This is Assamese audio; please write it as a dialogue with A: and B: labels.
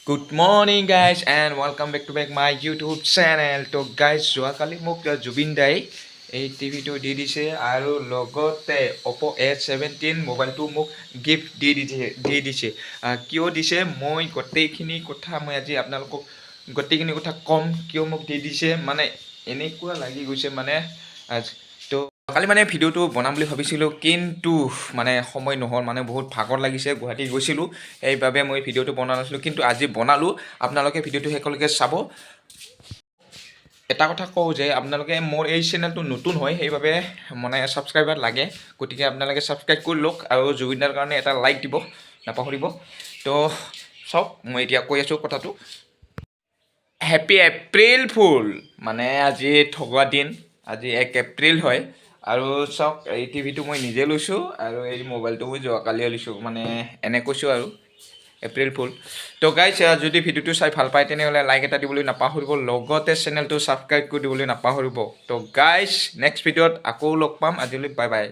A: Good morning guys and welcome back to my YouTube channel. তো guys যোৱাকালি মোক জুবিন দাই এই টিভিটো দি দিছে আৰু লগতে oppo A17 মোবাইলটো মোক গিফ্ট দি দিছে কিয় দিছে মই গোটেইখিনি কথা মই আজি আপোনালোকক গোটেইখিনি কথা কম কিয় মোক দি দিছে মানে এনেকুৱা লাগি গৈছে মানে তো কালি মানে ভিডিওটো বনাম বুলি ভাবিছিলোঁ কিন্তু মানে সময় নহ'ল মানে বহুত ভাগৰ লাগিছে গুৱাহাটী গৈছিলোঁ সেইবাবে মই ভিডিওটো বনোৱা নাছিলোঁ কিন্তু আজি বনালোঁ আপোনালোকে ভিডিওটো শেষলৈকে চাব এটা কথা কওঁ যে আপোনালোকে মোৰ এই চেনেলটো নতুন হয় সেইবাবে মানে ছাবস্ক্ৰাইবাৰ লাগে গতিকে আপোনালোকে ছাবস্ক্ৰাইব কৰি লওক আৰু জুবিনদাৰ কাৰণে এটা লাইক দিব নাপাহৰিব তো চাওক মই এতিয়া কৈ আছোঁ কথাটো হেপী এপ্ৰিল ফুল মানে আজি ঠগোৱা দিন আজি 1 এপ্ৰিল হয় আৰু চাওক এই টিভিটো মই নিজে লৈছোঁ আৰু এই মোবাইলটো মই যোৱাকালিয়ে লৈছোঁ মানে এনে কৈছোঁ আৰু এপ্ৰিল ফুল তো গাইজ যদি ভিডিওটো চাই ভাল পায় তেনেহ'লে লাইক এটা দিবলৈ নাপাহৰিব লগতে চেনেলটো ছাবস্ক্ৰাইব কৰি দিবলৈ নাপাহৰিব তো গাইজ নেক্সট ভিডিঅ'ত আকৌ লগ পাম আজিলৈ বাই বাই